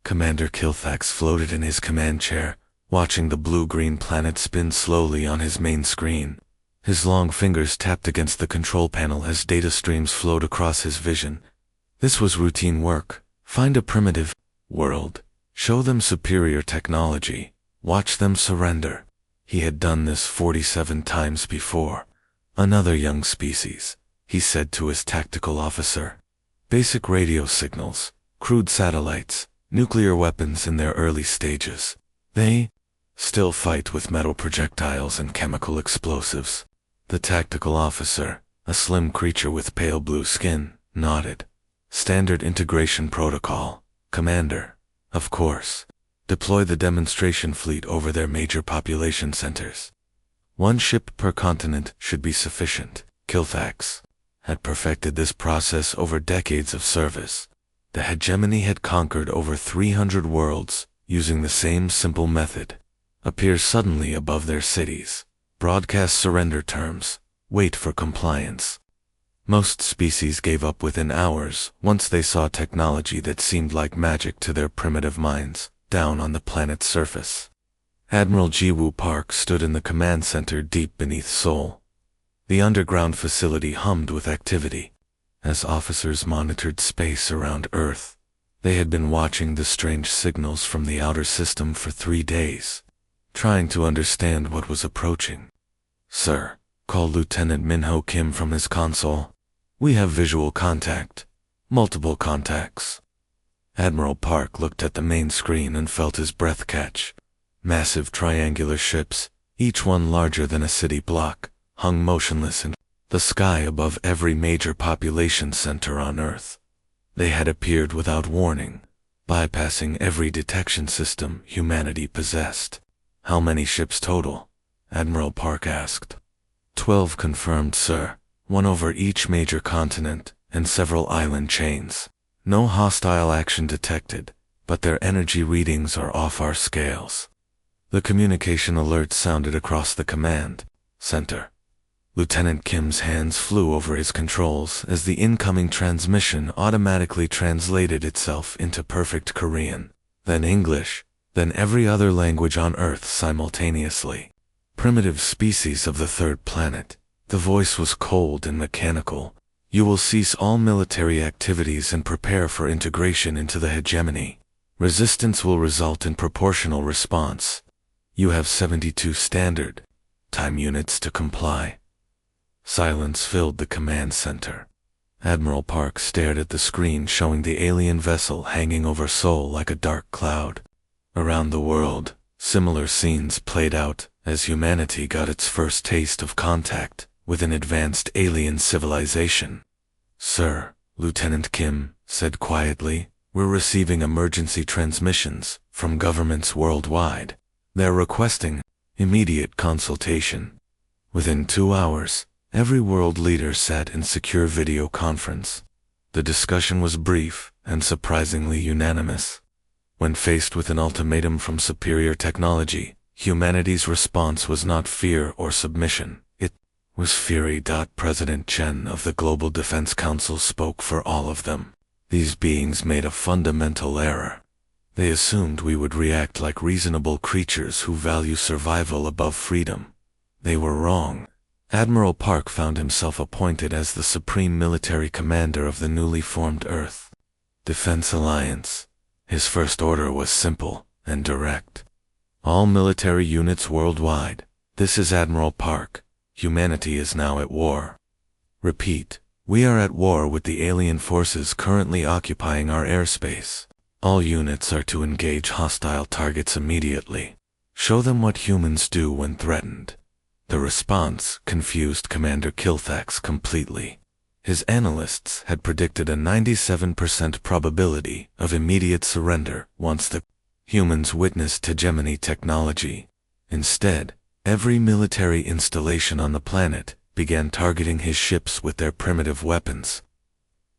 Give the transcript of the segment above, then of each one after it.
Commander Kilthax floated in his command chair, watching the blue-green planet spin slowly on his main screen. His long fingers tapped against the control panel as data streams flowed across his vision. This was routine work. Find a primitive world, show them superior technology, watch them surrender. He had done this 47 times before. Another young species, he said to his tactical officer. Basic radio signals, crude satellites, nuclear weapons in their early stages. They still fight with metal projectiles and chemical explosives. The tactical officer, a slim creature with pale blue skin, nodded. Standard integration protocol, Commander. Of course. Deploy the demonstration fleet over their major population centers. 1 ship per continent should be sufficient. Kilthax had perfected this process over decades of service. The hegemony had conquered over 300 worlds using the same simple method. Appear suddenly above their cities. Broadcast surrender terms. Wait for compliance. Most species gave up within hours once they saw technology that seemed like magic to their primitive minds down on the planet's surface. Admiral Jiwoo Park stood in the command center deep beneath Seoul. The underground facility hummed with activity. As officers monitored space around Earth, they had been watching the strange signals from the outer system for 3 days, trying to understand what was approaching. "Sir," called Lieutenant Minho Kim from his console. "We have visual contact. Multiple contacts." Admiral Park looked at the main screen and felt his breath catch. Massive triangular ships, each one larger than a city block, hung motionless in the sky above every major population center on Earth. They had appeared without warning, bypassing every detection system humanity possessed. "How many ships total?" Admiral Park asked. 12 confirmed, sir. 1 over each major continent, and several island chains. No hostile action detected, but their energy readings are off our scales. The communication alert sounded across the command center. Lieutenant Kim's hands flew over his controls as the incoming transmission automatically translated itself into perfect Korean, then English, then every other language on Earth simultaneously. Primitive species of the 3rd planet. The voice was cold and mechanical. "You will cease all military activities and prepare for integration into the hegemony. Resistance will result in proportional response. You have 72 standard time units to comply." Silence filled the command center. Admiral Park stared at the screen showing the alien vessel hanging over Seoul like a dark cloud. Around the world, similar scenes played out as humanity got its first taste of contact with an advanced alien civilization. "Sir," Lieutenant Kim said quietly, "we're receiving emergency transmissions from governments worldwide. They're requesting immediate consultation." Within 2 hours, every world leader sat in secure video conference. The discussion was brief and surprisingly unanimous. When faced with an ultimatum from superior technology, humanity's response was not fear or submission. It was fury. President Chen of the Global Defense Council spoke for all of them. These beings made a fundamental error. They assumed we would react like reasonable creatures who value survival above freedom. They were wrong. Admiral Park found himself appointed as the supreme military commander of the newly formed Earth Defense Alliance. His first order was simple and direct. "All military units worldwide, this is Admiral Park. Humanity is now at war. Repeat, we are at war with the alien forces currently occupying our airspace. All units are to engage hostile targets immediately. Show them what humans do when threatened." The response confused Commander Kilthax completely. His analysts had predicted a 97% probability of immediate surrender once the humans witnessed hegemony technology. Instead, every military installation on the planet began targeting his ships with their primitive weapons.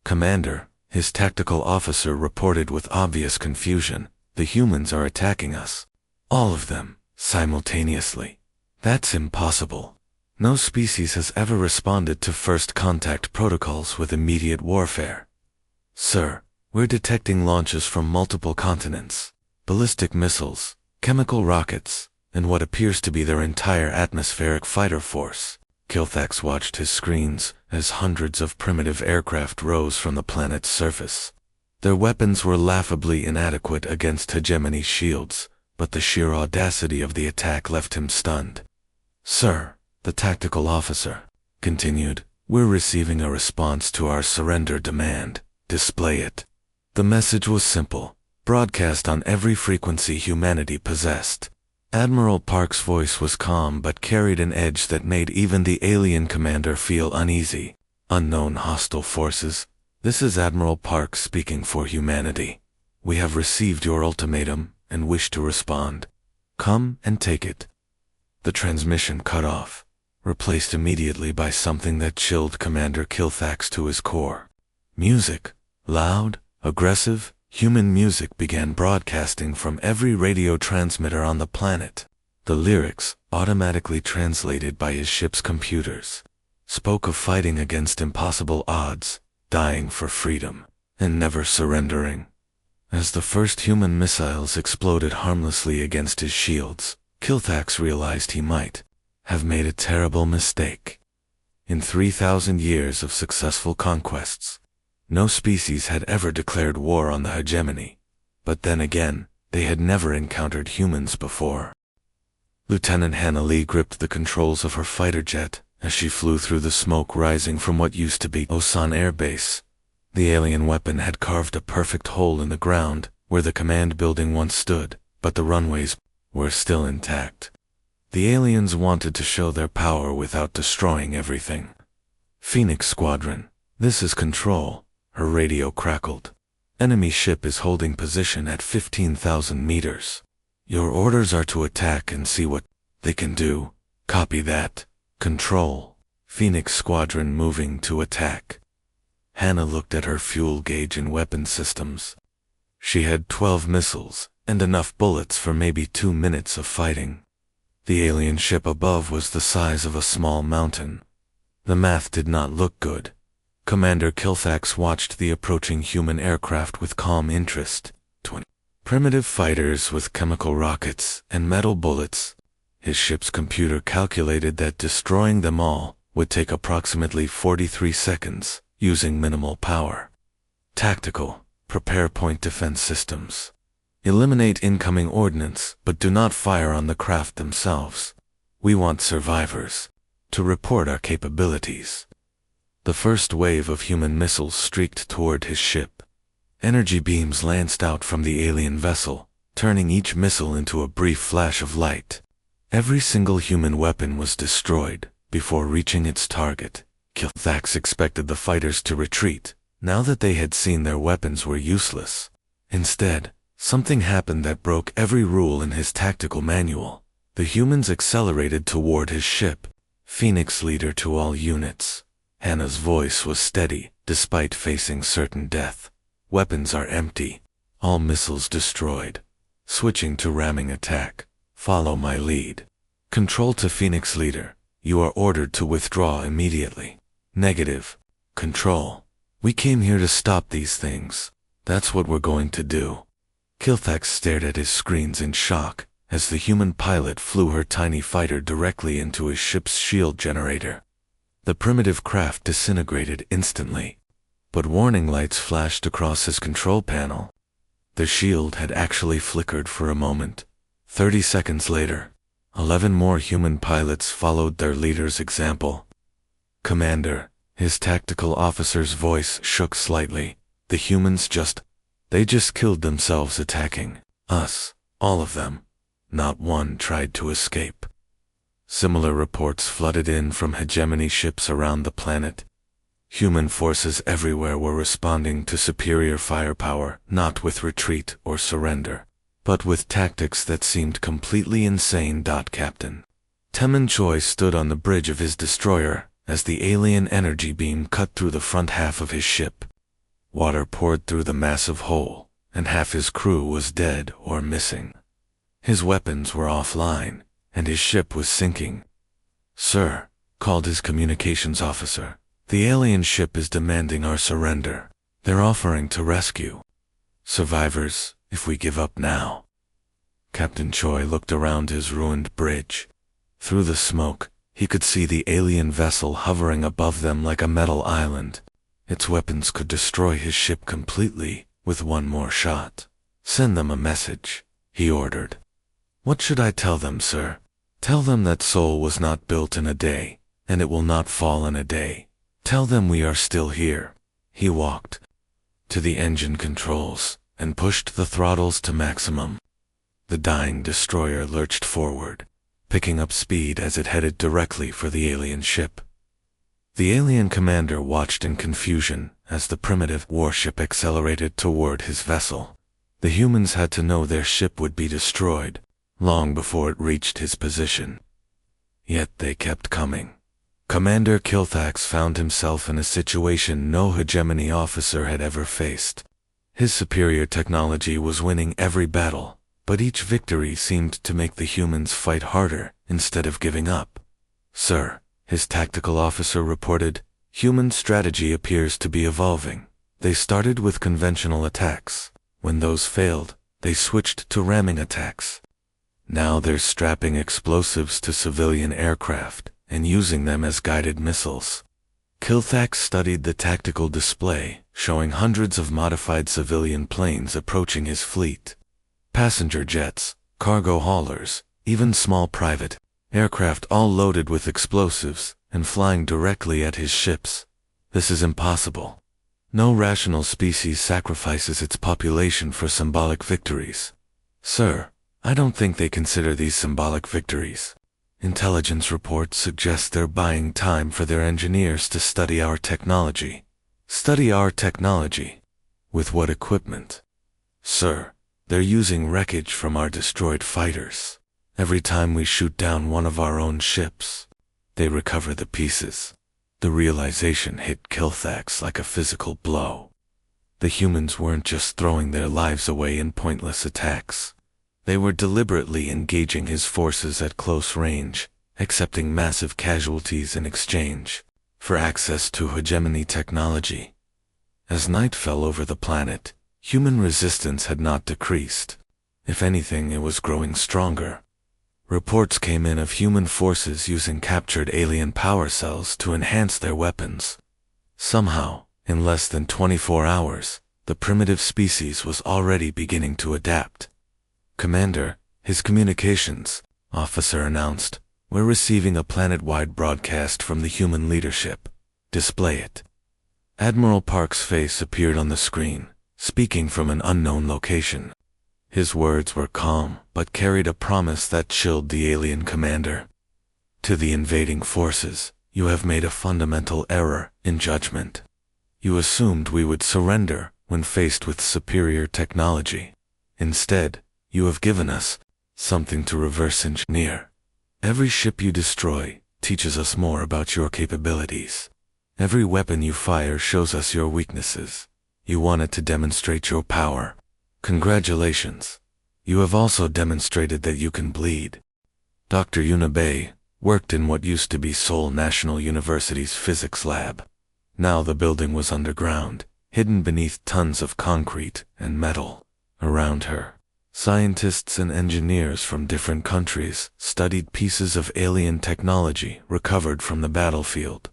"Commander," his tactical officer reported with obvious confusion, "the humans are attacking us. All of them, simultaneously. That's impossible. No species has ever responded to first contact protocols with immediate warfare." "Sir," We're detecting launches from multiple continents, ballistic missiles, chemical rockets, and what appears to be their entire atmospheric fighter force. Kilthax watched his screens as hundreds of primitive aircraft rose from the planet's surface. Their weapons were laughably inadequate against hegemony's shields, but the sheer audacity of the attack left him stunned. "Sir," the tactical officer continued, "we're receiving a response to our surrender demand. Display it." The message was simple, broadcast on every frequency humanity possessed. Admiral Park's voice was calm but carried an edge that made even the alien commander feel uneasy. "Unknown hostile forces, this is Admiral Park speaking for humanity. We have received your ultimatum and wish to respond. Come and take it." The transmission cut off, replaced immediately by something that chilled Commander Kilthax to his core. Music, loud, aggressive, human music began broadcasting from every radio transmitter on the planet. The lyrics, automatically translated by his ship's computers, spoke of fighting against impossible odds, dying for freedom, and never surrendering. As the first human missiles exploded harmlessly against his shields, Kilthax realized he might have made a terrible mistake. In 3,000 years of successful conquests, no species had ever declared war on the hegemony, but then again, they had never encountered humans before. Lieutenant Hannah Lee gripped the controls of her fighter jet as she flew through the smoke rising from what used to be Osan Air Base. The alien weapon had carved a perfect hole in the ground where the command building once stood, but the runways were still intact. The aliens wanted to show their power without destroying everything. "Phoenix Squadron, this is Control," her radio crackled. "Enemy ship is holding position at 15,000 meters. Your orders are to attack and see what they can do. Copy that. Control. Phoenix Squadron moving to attack." Hannah looked at her fuel gauge and weapon systems. She had 12 missiles and enough bullets for maybe 2 minutes of fighting. The alien ship above was the size of a small mountain. The math did not look good. Commander Kilthax watched the approaching human aircraft with calm interest. 20 primitive fighters with chemical rockets and metal bullets. His ship's computer calculated that destroying them all would take approximately 43 seconds, using minimal power. Tactical, prepare point defense systems. Eliminate incoming ordnance, but do not fire on the craft themselves. We want survivors to report our capabilities. The first wave of human missiles streaked toward his ship. Energy beams lanced out from the alien vessel, turning each missile into a brief flash of light. Every single human weapon was destroyed before reaching its target. Kilthax expected the fighters to retreat, now that they had seen their weapons were useless. Instead, something happened that broke every rule in his tactical manual. The humans accelerated toward his ship. "Phoenix leader to all units." Hannah's voice was steady, despite facing certain death. "Weapons are empty. All missiles destroyed. Switching to ramming attack. Follow my lead." "Control to Phoenix leader. You are ordered to withdraw immediately." "Negative. Control. We came here to stop these things. That's what we're going to do." Kilthax stared at his screens in shock as the human pilot flew her tiny fighter directly into his ship's shield generator. The primitive craft disintegrated instantly, but warning lights flashed across his control panel. The shield had actually flickered for a moment. 30 seconds later, 11 more human pilots followed their leader's example. "Commander," his tactical officer's voice shook slightly, "the humans they just killed themselves attacking us, all of them. Not one tried to escape." Similar reports flooded in from hegemony ships around the planet. Human forces everywhere were responding to superior firepower, not with retreat or surrender, but with tactics that seemed completely insane. Captain Temin Choi stood on the bridge of his destroyer as the alien energy beam cut through the front half of his ship. Water poured through the massive hole, and half his crew was dead or missing. His weapons were offline, and his ship was sinking. "Sir," called his communications officer, "the alien ship is demanding our surrender. They're offering to rescue Survivors, if we give up now. Captain Choi looked around his ruined bridge. Through the smoke, he could see the alien vessel hovering above them like a metal island. Its weapons could destroy his ship completely with one more shot. Send them a message, he ordered. What should I tell them, sir? Tell them that Seoul was not built in a day, and it will not fall in a day. Tell them we are still here. He walked to the engine controls and pushed the throttles to maximum. The dying destroyer lurched forward, picking up speed as it headed directly for the alien ship. The alien commander watched in confusion as the primitive warship accelerated toward his vessel. The humans had to know their ship would be destroyed long before it reached his position. Yet they kept coming. Commander Kilthax found himself in a situation no hegemony officer had ever faced. His superior technology was winning every battle, but each victory seemed to make the humans fight harder instead of giving up. Sir, his tactical officer reported, human strategy appears to be evolving. They started with conventional attacks. When those failed, they switched to ramming attacks. Now they're strapping explosives to civilian aircraft and using them as guided missiles. Kilthax studied the tactical display, showing hundreds of modified civilian planes approaching his fleet. Passenger jets, cargo haulers, even small private aircraft all loaded with explosives and flying directly at his ships. This is impossible. No rational species sacrifices its population for symbolic victories. Sir, I don't think they consider these symbolic victories. Intelligence reports suggest they're buying time for their engineers to study our technology. Study our technology? With what equipment? Sir, they're using wreckage from our destroyed fighters. Every time we shoot down one of our own ships, they recover the pieces. The realization hit Kilthax like a physical blow. The humans weren't just throwing their lives away in pointless attacks. They were deliberately engaging his forces at close range, accepting massive casualties in exchange for access to hegemony technology. As night fell over the planet, human resistance had not decreased. If anything, it was growing stronger. Reports came in of human forces using captured alien power cells to enhance their weapons. Somehow, in less than 24 hours, the primitive species was already beginning to adapt. Commander, his communications officer announced, we're receiving a planet-wide broadcast from the human leadership. Display it. Admiral Park's face appeared on the screen, speaking from an unknown location. His words were calm, but carried a promise that chilled the alien commander. To the invading forces, you have made a fundamental error in judgment. You assumed we would surrender when faced with superior technology. Instead, you have given us something to reverse engineer. Every ship you destroy teaches us more about your capabilities. Every weapon you fire shows us your weaknesses. You wanted to demonstrate your power. Congratulations. You have also demonstrated that you can bleed. Dr. Yunabe worked in what used to be Seoul National University's physics lab. Now the building was underground, hidden beneath tons of concrete and metal. Around her, scientists and engineers from different countries studied pieces of alien technology recovered from the battlefield.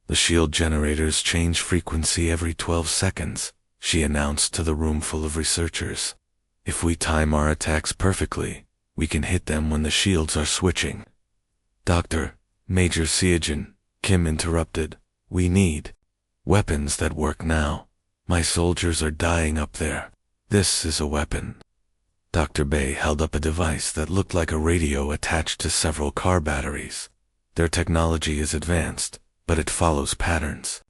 The shield generators change frequency every 12 seconds, she announced to the room full of researchers. If we time our attacks perfectly, we can hit them when the shields are switching. Dr. Major Seojin, Kim interrupted, we need weapons that work now. My soldiers are dying up there. This is a weapon. Dr. Bay held up a device that looked like a radio attached to several car batteries. Their technology is advanced, but it follows patterns.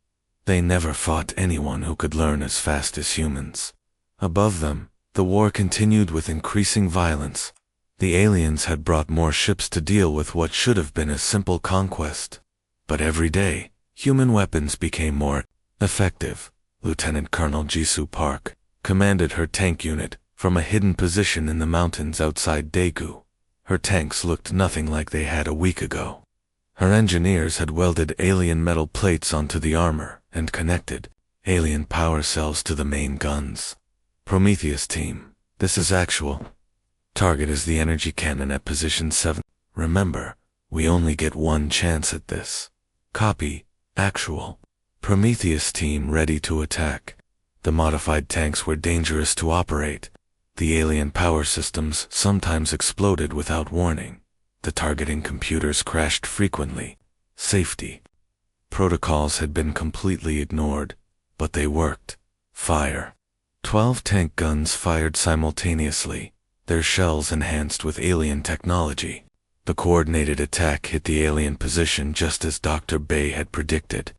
They never fought anyone who could learn as fast as humans. Above them, the war continued with increasing violence. The aliens had brought more ships to deal with what should have been a simple conquest. But every day, human weapons became more effective. Lieutenant Colonel Jisoo Park commanded her tank unit from a hidden position in the mountains outside Daegu. Her tanks looked nothing like they had a week ago. Her engineers had welded alien metal plates onto the armor and connected alien power cells to the main guns. Prometheus team, this is actual. Target is the energy cannon at position 7. Remember, we only get one chance at this. Copy, actual. Prometheus team ready to attack. The modified tanks were dangerous to operate. The alien power systems sometimes exploded without warning. The targeting computers crashed frequently. Safety protocols had been completely ignored, but they worked. Fire. 12 tank guns fired simultaneously, their shells enhanced with alien technology. The coordinated attack hit the alien position just as Dr. Bay had predicted.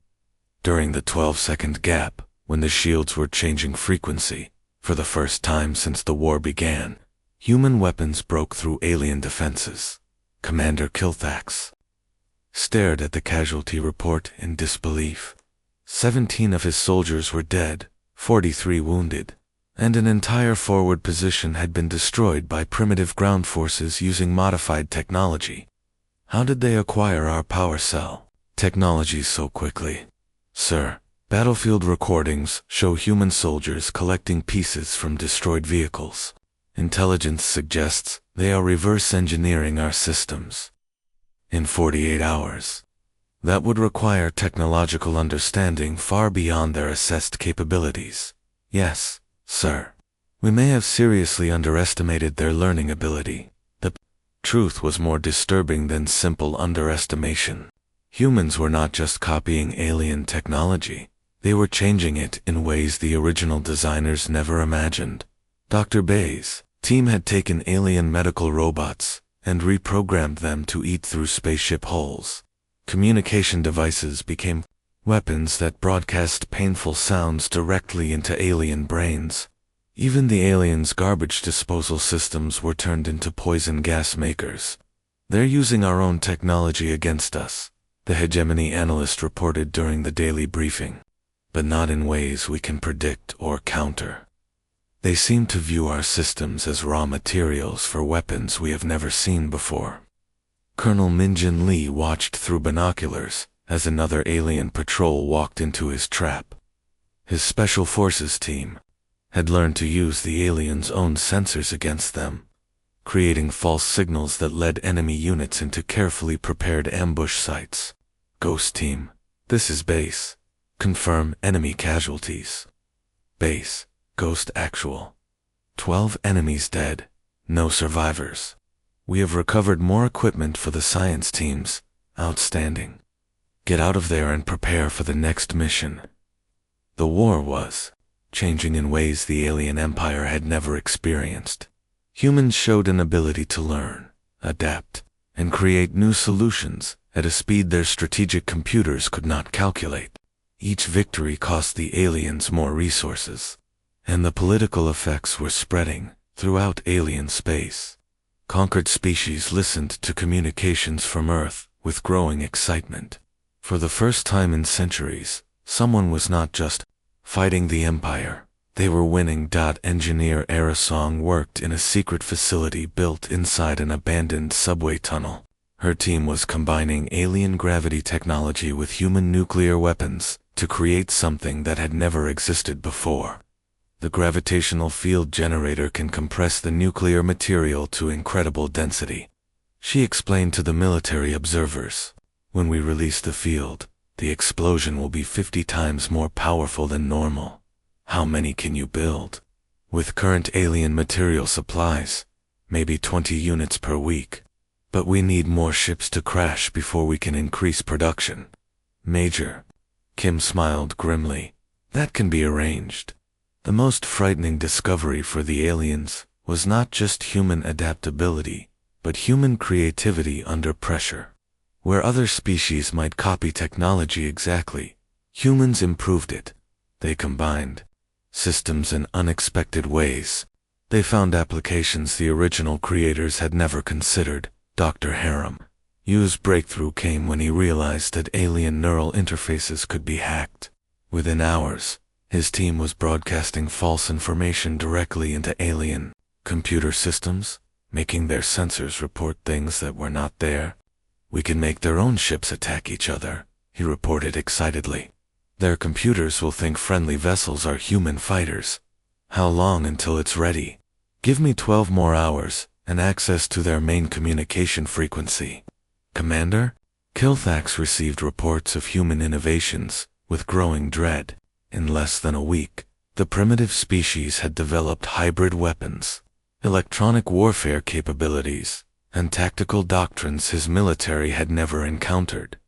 During the 12-second gap, when the shields were changing frequency, for the first time since the war began, human weapons broke through alien defenses. Commander Kilthax stared at the casualty report in disbelief. 17 of his soldiers were dead, 43 wounded, and an entire forward position had been destroyed by primitive ground forces using modified technology. How did they acquire our power cell technology so quickly? Sir, battlefield recordings show human soldiers collecting pieces from destroyed vehicles. Intelligence suggests they are reverse engineering our systems. In 48 hours. That would require technological understanding far beyond their assessed capabilities. Yes, sir. We may have seriously underestimated their learning ability. The truth was more disturbing than simple underestimation. Humans were not just copying alien technology. They were changing it in ways the original designers never imagined. Dr. Bay's team had taken alien medical robots and reprogrammed them to eat through spaceship holes. Communication devices became weapons that broadcast painful sounds directly into alien brains. Even the aliens' garbage disposal systems were turned into poison gas makers. They're using our own technology against us, the hegemony analyst reported during the daily briefing, but not in ways we can predict or counter. They seem to view our systems as raw materials for weapons we have never seen before. Colonel Minjin Lee watched through binoculars as another alien patrol walked into his trap. His Special Forces team had learned to use the aliens' own sensors against them, creating false signals that led enemy units into carefully prepared ambush sites. Ghost Team, this is Base. Confirm enemy casualties. Base, Ghost Actual. 12 enemies dead, no survivors. We have recovered more equipment for the science teams. Outstanding. Get out of there and prepare for the next mission. The war was changing in ways the alien empire had never experienced. Humans showed an ability to learn, adapt, and create new solutions at a speed their strategic computers could not calculate. Each victory cost the aliens more resources, and the political effects were spreading throughout alien space. Conquered species listened to communications from Earth with growing excitement. For the first time in centuries, someone was not just fighting the Empire. They were winning. Engineer Arasong worked in a secret facility built inside an abandoned subway tunnel. Her team was combining alien gravity technology with human nuclear weapons to create something that had never existed before. The gravitational field generator can compress the nuclear material to incredible density. She explained to the military observers, when we release the field, the explosion will be 50 times more powerful than normal. How many can you build? With current alien material supplies, maybe 20 units per week. But we need more ships to crash before we can increase production. Major. Kim smiled grimly. That can be arranged. The most frightening discovery for the aliens was not just human adaptability, but human creativity under pressure. Where other species might copy technology exactly, humans improved it. They combined systems in unexpected ways. They found applications the original creators had never considered. Dr. Harum Yu's breakthrough came when he realized that alien neural interfaces could be hacked. Within hours, his team was broadcasting false information directly into alien computer systems, making their sensors report things that were not there. We can make their own ships attack each other, he reported excitedly. Their computers will think friendly vessels are human fighters. How long until it's ready? Give me 12 more hours, and access to their main communication frequency. Commander? Kilthax received reports of human innovations, with growing dread. In less than a week, the primitive species had developed hybrid weapons, electronic warfare capabilities, and tactical doctrines his military had never encountered.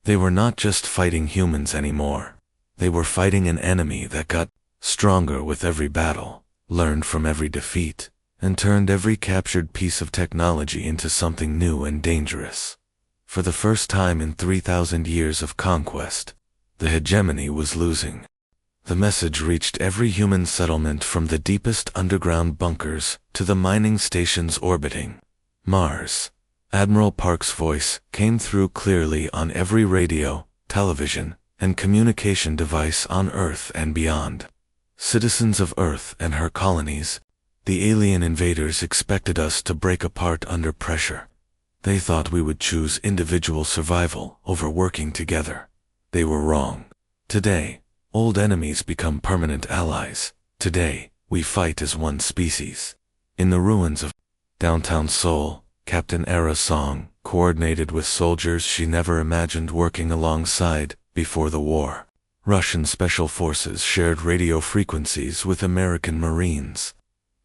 They were not just fighting humans anymore. They were fighting an enemy that got stronger with every battle, learned from every defeat, and turned every captured piece of technology into something new and dangerous. For the first time in 3,000 years of conquest, the hegemony was losing. The message reached every human settlement from the deepest underground bunkers to the mining stations orbiting Mars. Admiral Park's voice came through clearly on every radio, television, and communication device on Earth and beyond. Citizens of Earth and her colonies, the alien invaders expected us to break apart under pressure. They thought we would choose individual survival over working together. They were wrong. Today, old enemies become permanent allies. Today, we fight as one species. In the ruins of downtown Seoul, Captain Era's song coordinated with soldiers she never imagined working alongside before the war. Russian special forces shared radio frequencies with American Marines.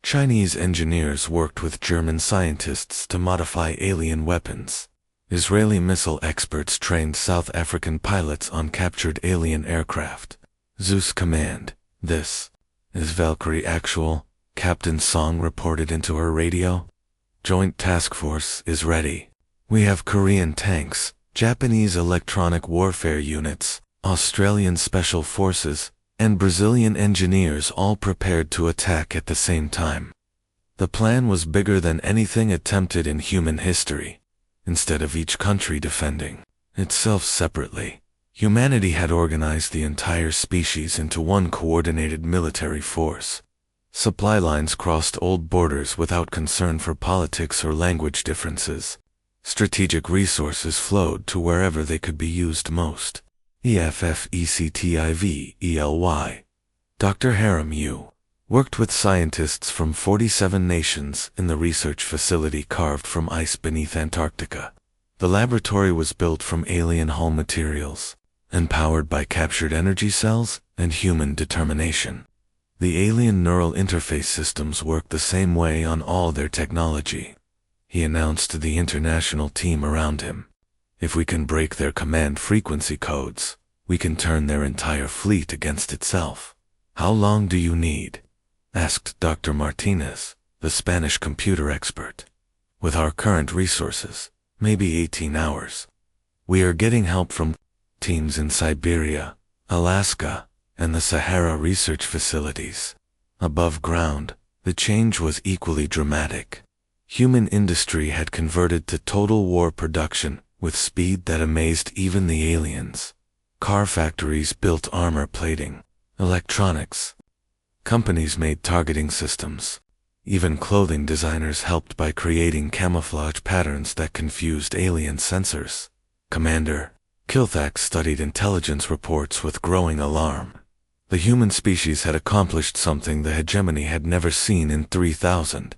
Chinese engineers worked with German scientists to modify alien weapons. Israeli missile experts trained South African pilots on captured alien aircraft. Zeus Command, this is Valkyrie Actual, Captain Song reported into her radio. Joint Task Force is ready. We have Korean tanks, Japanese electronic warfare units, Australian special forces, and Brazilian engineers all prepared to attack at the same time. The plan was bigger than anything attempted in human history. Instead of each country defending itself separately, humanity had organized the entire species into one coordinated military force. Supply lines crossed old borders without concern for politics or language differences. Strategic resources flowed to wherever they could be used most. EFFECTIVELY. Dr. Haram Yu worked with scientists from 47 nations in the research facility carved from ice beneath Antarctica. The laboratory was built from alien hull materials, and powered by captured energy cells and human determination. The alien neural interface systems work the same way on all their technology. He announced to the international team around him. If we can break their command frequency codes, we can turn their entire fleet against itself. How long do you need? Asked Dr. Martinez, the Spanish computer expert. With our current resources, maybe 18 hours. We are getting help from teams in Siberia, Alaska, and the Sahara research facilities. Above ground, the change was equally dramatic. Human industry had converted to total war production with speed that amazed even the aliens. Car factories built armor plating, electronics. Companies made targeting systems. Even clothing designers helped by creating camouflage patterns that confused alien sensors. Commander Kilthax studied intelligence reports with growing alarm. The human species had accomplished something the hegemony had never seen in 3,000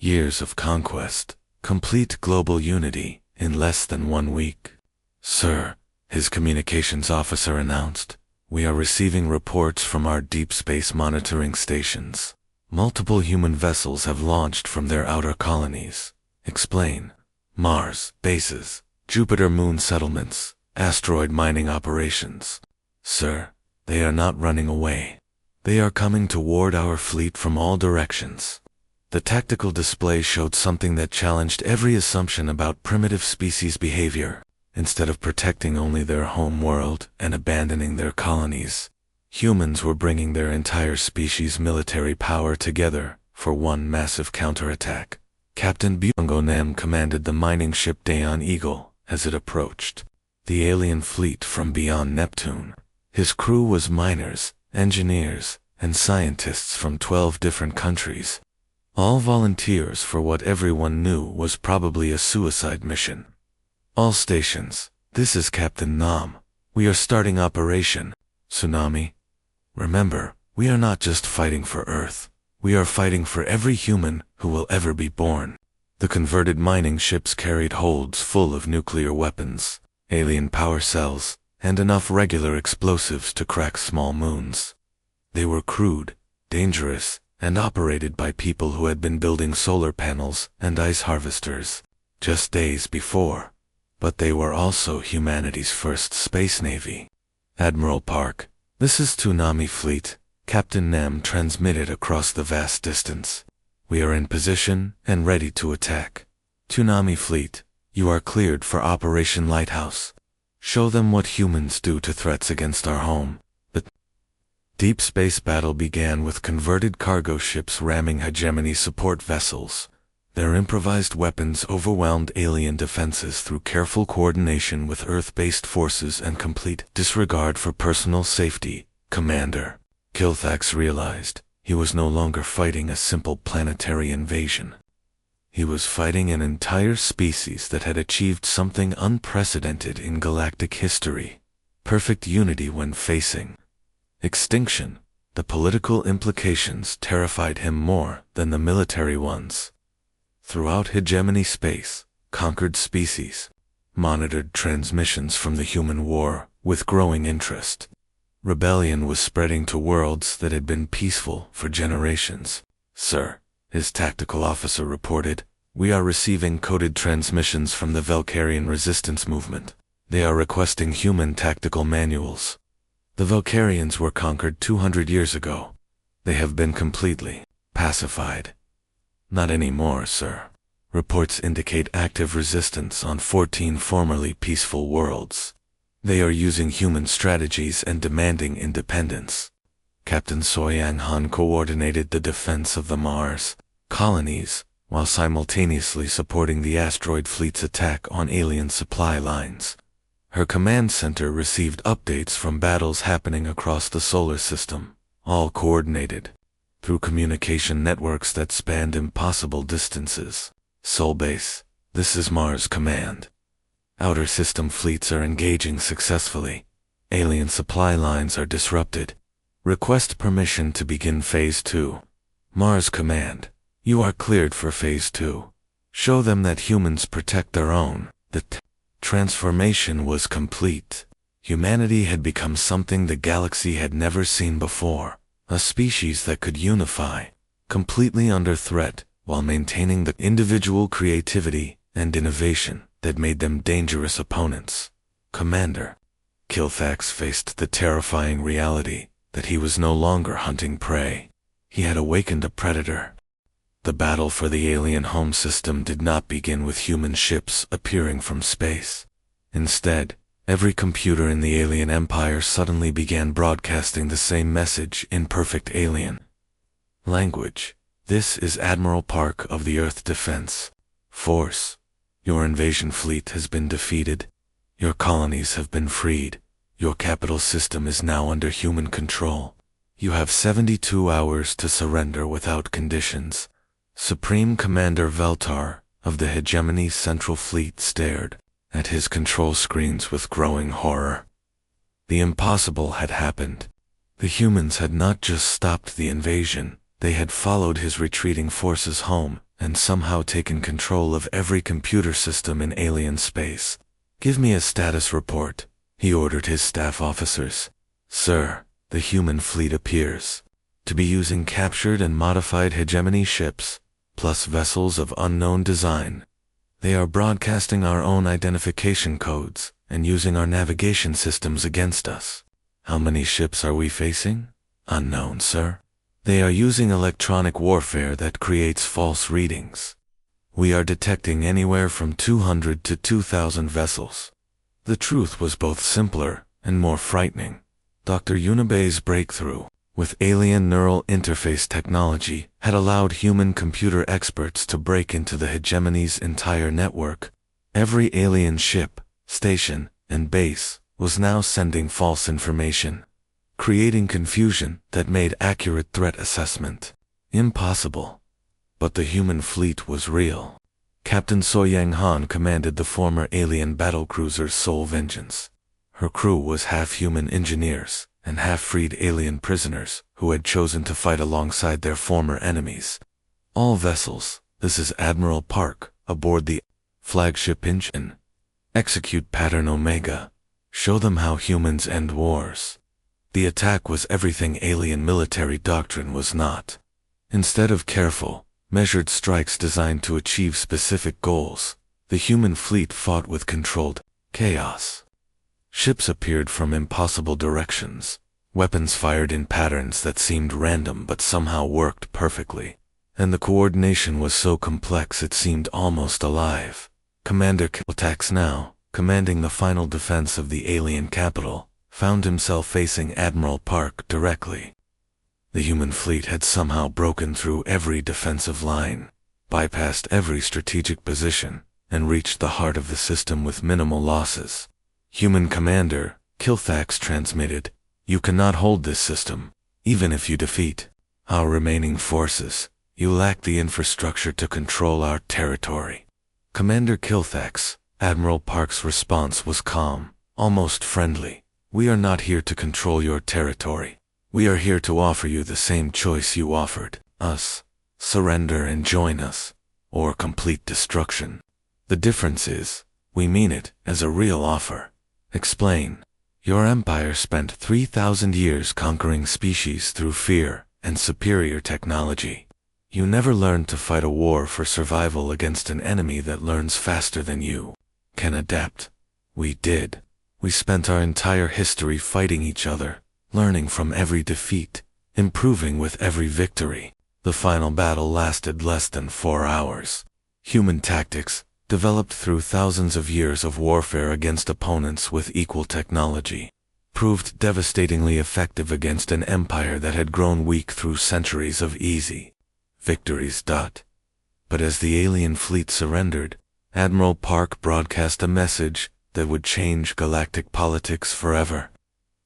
years of conquest. Complete global unity in less than 1 week. Sir, his communications officer announced, we are receiving reports from our deep space monitoring stations. Multiple human vessels have launched from their outer colonies. Explain. Mars bases, Jupiter moon settlements, asteroid mining operations. Sir, they are not running away. They are coming toward our fleet from all directions. The tactical display showed something that challenged every assumption about primitive species behavior. Instead of protecting only their home world and abandoning their colonies, humans were bringing their entire species' military power together for one massive counterattack. Captain Byung-go Nam commanded the mining ship Daeon Eagle as it approached the alien fleet from beyond Neptune. His crew was miners, engineers, and scientists from 12 different countries. All volunteers for what everyone knew was probably a suicide mission. All stations, this is Captain Nam. We are starting Operation Tsunami. Remember, we are not just fighting for Earth, We are fighting for every human who will ever be born. The converted mining ships carried holds full of nuclear weapons, alien power cells, and enough regular explosives to crack small moons. They were crude, dangerous, and operated by people who had been building solar panels and ice harvesters just days before. But they were also humanity's first space navy. Admiral Park, this is Toonami Fleet, Captain Nam transmitted across the vast distance. We are in position and ready to attack. Toonami Fleet, you are cleared for Operation Lighthouse. Show them what humans do to threats against our home. The deep space battle began with converted cargo ships ramming hegemony support vessels. Their improvised weapons overwhelmed alien defenses through careful coordination with Earth-based forces and complete disregard for personal safety. Commander Kilthax realized he was no longer fighting a simple planetary invasion. He was fighting an entire species that had achieved something unprecedented in galactic history. Perfect unity when facing extinction. The political implications terrified him more than the military ones. Throughout hegemony space, conquered species monitored transmissions from the human war with growing interest. Rebellion was spreading to worlds that had been peaceful for generations. Sir, his tactical officer reported, we are receiving coded transmissions from the Valkyrian resistance movement. They are requesting human tactical manuals. The Valkyrians were conquered 200 years ago. They have been completely pacified. Not anymore, sir. Reports indicate active resistance on 14 formerly peaceful worlds. They are using human strategies and demanding independence. Captain Soyang Han coordinated the defense of the Mars colonies, while simultaneously supporting the asteroid fleet's attack on alien supply lines. Her command center received updates from battles happening across the solar system, all coordinated through communication networks that spanned impossible distances. Sol Base, this is Mars Command. Outer system fleets are engaging successfully. Alien supply lines are disrupted. Request permission to begin Phase 2. Mars Command, you are cleared for Phase 2. Show them that humans protect their own. The transformation was complete. Humanity had become something the galaxy had never seen before. A species that could unify, completely under threat, while maintaining the individual creativity and innovation that made them dangerous opponents. Commander Kilthax faced the terrifying reality that he was no longer hunting prey. He had awakened a predator. The battle for the alien home system did not begin with human ships appearing from space. Instead, every computer in the alien empire suddenly began broadcasting the same message in perfect alien language. This is Admiral Park of the Earth Defense Force. Your invasion fleet has been defeated. Your colonies have been freed. Your capital system is now under human control. You have 72 hours to surrender without conditions. Supreme Commander Veltar of the Hegemony Central Fleet stared at his control screens with growing horror. The impossible had happened. The humans had not just stopped the invasion, they had followed his retreating forces home and somehow taken control of every computer system in alien space. Give me a status report, he ordered his staff officers. Sir, the human fleet appears to be using captured and modified hegemony ships, plus vessels of unknown design. They are broadcasting our own identification codes and using our navigation systems against us. How many ships are we facing? Unknown, sir. They are using electronic warfare that creates false readings. We are detecting anywhere from 200 to 2,000 vessels. The truth was both simpler and more frightening. Dr. Yunabei's breakthrough with alien neural interface technology had allowed human computer experts to break into the hegemony's entire network. Every alien ship, station, and base was now sending false information, creating confusion that made accurate threat assessment impossible. But the human fleet was real. Captain Soyang Han commanded the former alien battlecruiser Soul Vengeance. Her crew was half human engineers and half freed alien prisoners who had chosen to fight alongside their former enemies. All vessels, this is Admiral Park, aboard the flagship engine. Execute Pattern Omega. Show them how humans end wars. The attack was everything alien military doctrine was not. Instead of careful, measured strikes designed to achieve specific goals, the human fleet fought with controlled chaos. Ships appeared from impossible directions. Weapons fired in patterns that seemed random but somehow worked perfectly. And the coordination was so complex it seemed almost alive. Commander Kiltax, now commanding the final defense of the alien capital, found himself facing Admiral Park directly. The human fleet had somehow broken through every defensive line, bypassed every strategic position, and reached the heart of the system with minimal losses. Human Commander Kiltax transmitted, "You cannot hold this system. Even if you defeat our remaining forces, you lack the infrastructure to control our territory." Commander Kiltax, Admiral Park's response was calm, almost friendly. "We are not here to control your territory. We are here to offer you the same choice you offered us. Surrender and join us, or complete destruction. The difference is, we mean it as a real offer." Explain. Your empire spent 3,000 years conquering species through fear and superior technology. You never learned to fight a war for survival against an enemy that learns faster than you can adapt. We did. We spent our entire history fighting each other, learning from every defeat, improving with every victory. The final battle lasted less than 4 hours. Human tactics, developed through thousands of years of warfare against opponents with equal technology, proved devastatingly effective against an empire that had grown weak through centuries of easy victories. But as the alien fleet surrendered, Admiral Park broadcast a message that would change galactic politics forever.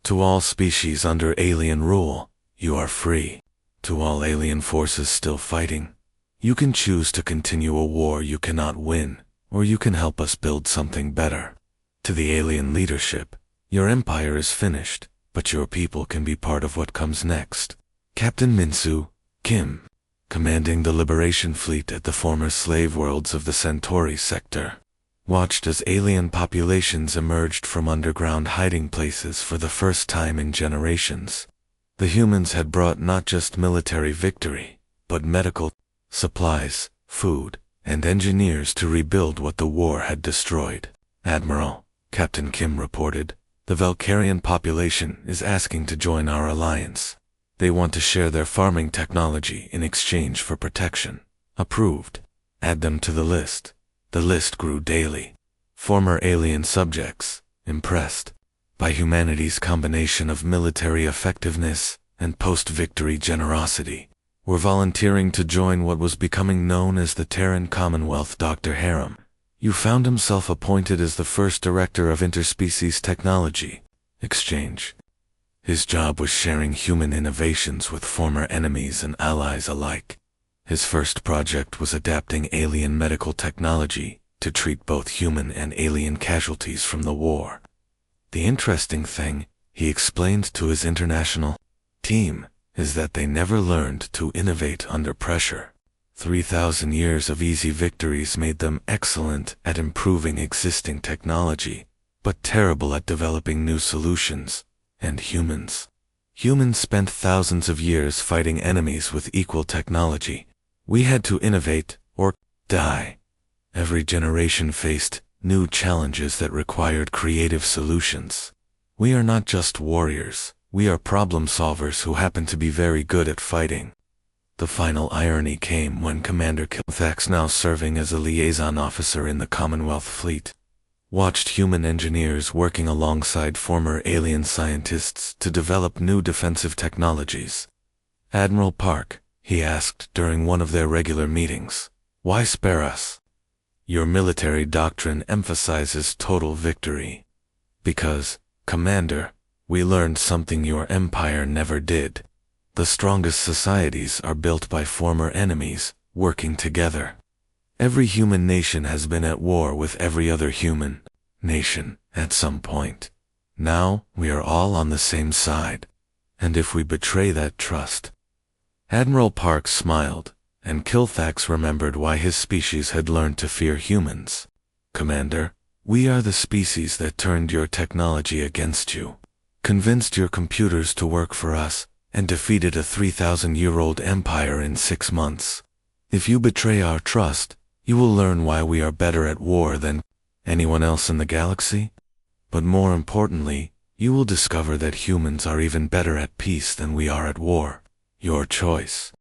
To all species under alien rule, you are free. To all alien forces still fighting, you can choose to continue a war you cannot win, or you can help us build something better. To the alien leadership, your empire is finished, but your people can be part of what comes next. Captain Minsu Kim, commanding the Liberation Fleet at the former slave worlds of the Centauri sector, watched as alien populations emerged from underground hiding places for the first time in generations. The humans had brought not just military victory, but medical supplies, food, and engineers to rebuild what the war had destroyed. "Admiral," Captain Kim reported, "the Valkyrian population is asking to join our alliance. They want to share their farming technology in exchange for protection." Approved. Add them to the list. The list grew daily. Former alien subjects, impressed by humanity's combination of military effectiveness and post-victory generosity, were volunteering to join what was becoming known as the Terran Commonwealth. Dr. Harem, you found himself appointed as the first director of interspecies technology exchange. His job was sharing human innovations with former enemies and allies alike. His first project was adapting alien medical technology to treat both human and alien casualties from the war. The interesting thing, he explained to his international team, is that they never learned to innovate under pressure. 3,000 years of easy victories made them excellent at improving existing technology, but terrible at developing new solutions. And humans spent thousands of years fighting enemies with equal technology. We had to innovate or die. Every generation faced new challenges that required creative solutions. We are not just warriors, we are problem solvers who happen to be very good at fighting. The final irony came when Commander Kilthax, now serving as a liaison officer in the Commonwealth Fleet, watched human engineers working alongside former alien scientists to develop new defensive technologies. "Admiral Park," he asked during one of their regular meetings, "why spare us? Your military doctrine emphasizes total victory." "Because, Commander, we learned something your empire never did. The strongest societies are built by former enemies, working together. Every human nation has been at war with every other human nation at some point. Now, we are all on the same side. And if we betray that trust? Admiral Parks smiled, and Kilthax remembered why his species had learned to fear humans. Commander, we are the species that turned your technology against you, convinced your computers to work for us, and defeated a 3,000-year-old empire in 6 months. If you betray our trust, you will learn why we are better at war than anyone else in the galaxy. But more importantly, you will discover that humans are even better at peace than we are at war. Your choice.